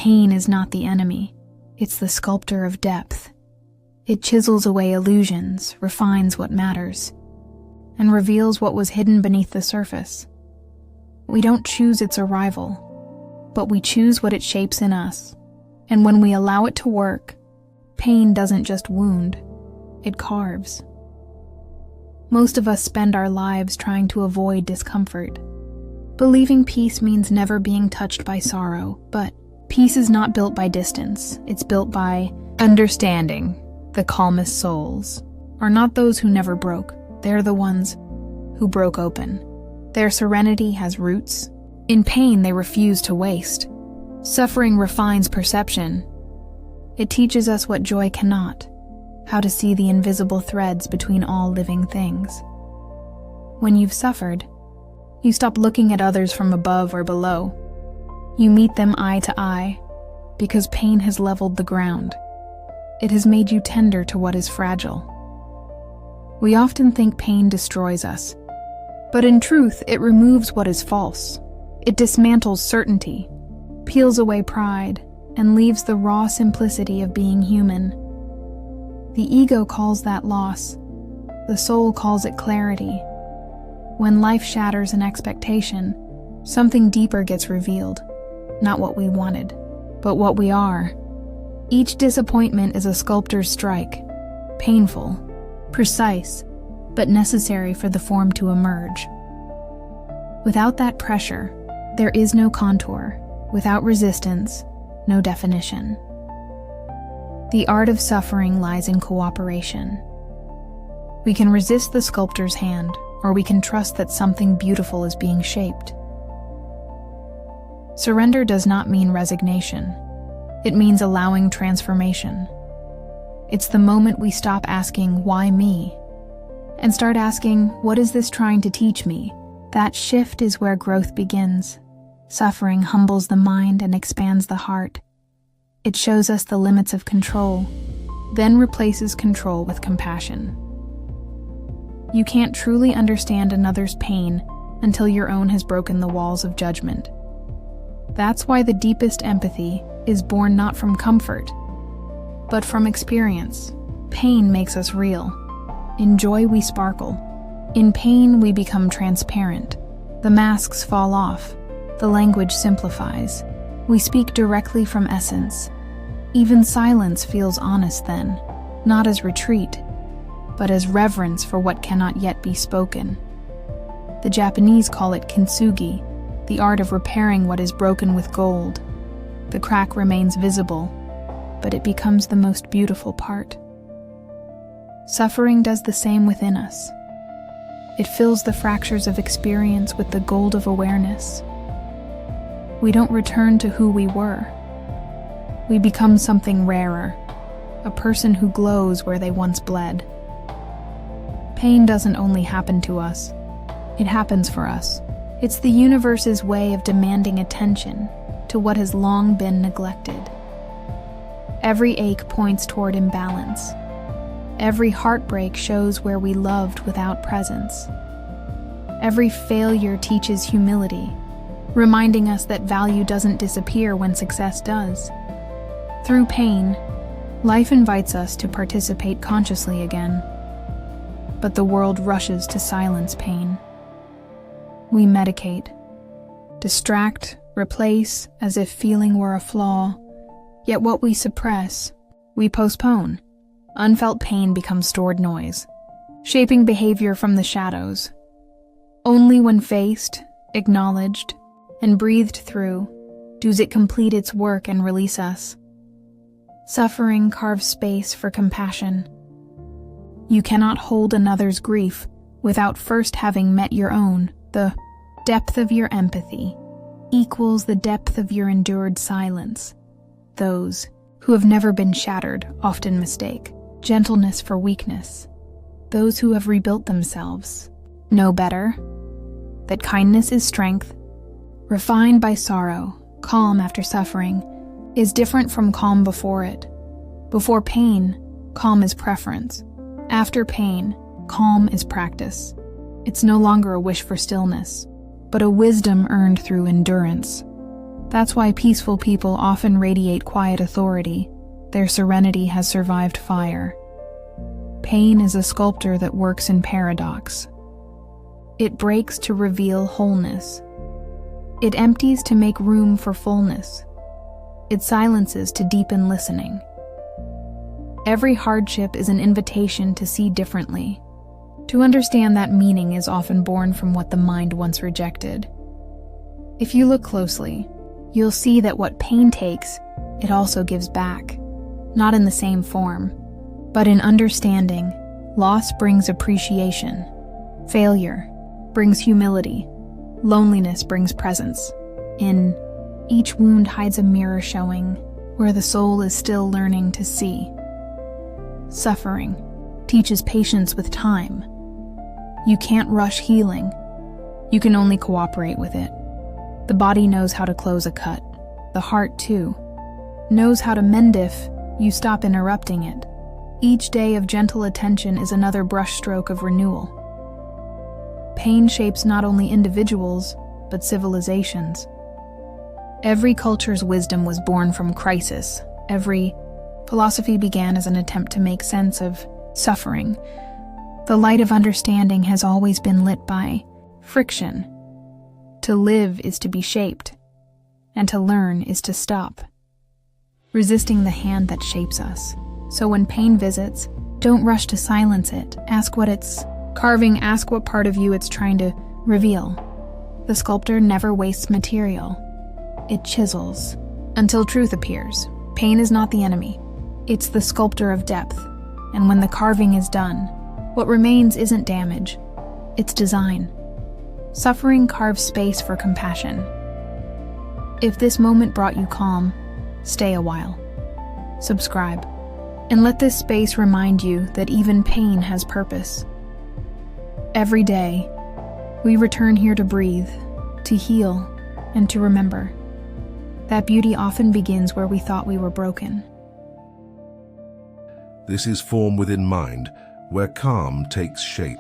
Pain is not the enemy. It's the sculptor of depth. It chisels away illusions, refines what matters, and reveals what was hidden beneath the surface. We don't choose its arrival, but we choose what it shapes in us. And when we allow it to work, pain doesn't just wound, it carves. Most of us spend our lives trying to avoid discomfort. Believing peace means never being touched by sorrow, but peace is not built by distance. It's built by understanding. The calmest souls are not those who never broke. They're the ones who broke open. Their serenity has roots. In pain, they refuse to waste. Suffering refines perception. It teaches us what joy cannot, how to see the invisible threads between all living things. When you've suffered, you stop looking at others from above or below. You meet them eye to eye, because pain has leveled the ground. It has made you tender to what is fragile. We often think pain destroys us, but in truth, it removes what is false. It dismantles certainty, peels away pride, and leaves the raw simplicity of being human. The ego calls that loss. The soul calls it clarity. When life shatters an expectation, something deeper gets revealed. Not what we wanted, but what we are. Each disappointment is a sculptor's strike. Painful, precise, but necessary for the form to emerge. Without that pressure, there is no contour. Without resistance, no definition. The art of suffering lies in cooperation. We can resist the sculptor's hand, or we can trust that something beautiful is being shaped. Surrender does not mean resignation. It means allowing transformation. It's the moment we stop asking, "Why me?" and start asking, "What is this trying to teach me?" That shift is where growth begins. Suffering humbles the mind and expands the heart. It shows us the limits of control, then replaces control with compassion. You can't truly understand another's pain until your own has broken the walls of judgment. That's why the deepest empathy is born not from comfort, but from experience. Pain makes us real. In joy we sparkle. In pain we become transparent. The masks fall off. The language simplifies. We speak directly from essence. Even silence feels honest then, not as retreat, but as reverence for what cannot yet be spoken. The Japanese call it kintsugi, the art of repairing what is broken with gold. The crack remains visible, but it becomes the most beautiful part. Suffering does the same within us. It fills the fractures of experience with the gold of awareness. We don't return to who we were. We become something rarer, a person who glows where they once bled. Pain doesn't only happen to us, it happens for us. It's the universe's way of demanding attention to what has long been neglected. Every ache points toward imbalance. Every heartbreak shows where we loved without presence. Every failure teaches humility, reminding us that value doesn't disappear when success does. Through pain, life invites us to participate consciously again. But the world rushes to silence pain. We medicate, distract, replace as if feeling were a flaw. Yet what we suppress, we postpone. Unfelt pain becomes stored noise, shaping behavior from the shadows. Only when faced, acknowledged, and breathed through, does it complete its work and release us. Suffering carves space for compassion. You cannot hold another's grief without first having met your own. The depth of your empathy equals the depth of your endured silence. Those who have never been shattered often mistake gentleness for weakness. Those who have rebuilt themselves know better, that kindness is strength, refined by sorrow, calm after suffering, is different from calm before it. Before pain, calm is preference. After pain, calm is practice. It's no longer a wish for stillness, but a wisdom earned through endurance. That's why peaceful people often radiate quiet authority. Their serenity has survived fire. Pain is a sculptor that works in paradox. It breaks to reveal wholeness. It empties to make room for fullness. It silences to deepen listening. Every hardship is an invitation to see differently. To understand that meaning is often born from what the mind once rejected. If you look closely, you'll see that what pain takes, it also gives back. Not in the same form, but in understanding. Loss brings appreciation. Failure brings humility. Loneliness brings presence. In each wound hides a mirror showing where the soul is still learning to see. Suffering teaches patience with time. You can't rush healing. You can only cooperate with it. The body knows how to close a cut. The heart, too, knows how to mend if you stop interrupting it. Each day of gentle attention is another brushstroke of renewal. Pain shapes not only individuals, but civilizations. Every culture's wisdom was born from crisis. Every philosophy began as an attempt to make sense of suffering. The light of understanding has always been lit by friction. To live is to be shaped, and to learn is to stop, resisting the hand that shapes us. So when pain visits, don't rush to silence it. Ask what it's carving, ask what part of you it's trying to reveal. The sculptor never wastes material. It chisels until truth appears. Pain is not the enemy. It's the sculptor of depth. And when the carving is done, what remains isn't damage, it's design. Suffering carves space for compassion. If this moment brought you calm, stay a while. Subscribe, and let this space remind you that even pain has purpose. Every day, we return here to breathe, to heal, and to remember that beauty often begins where we thought we were broken. This is form within mind, where calm takes shape.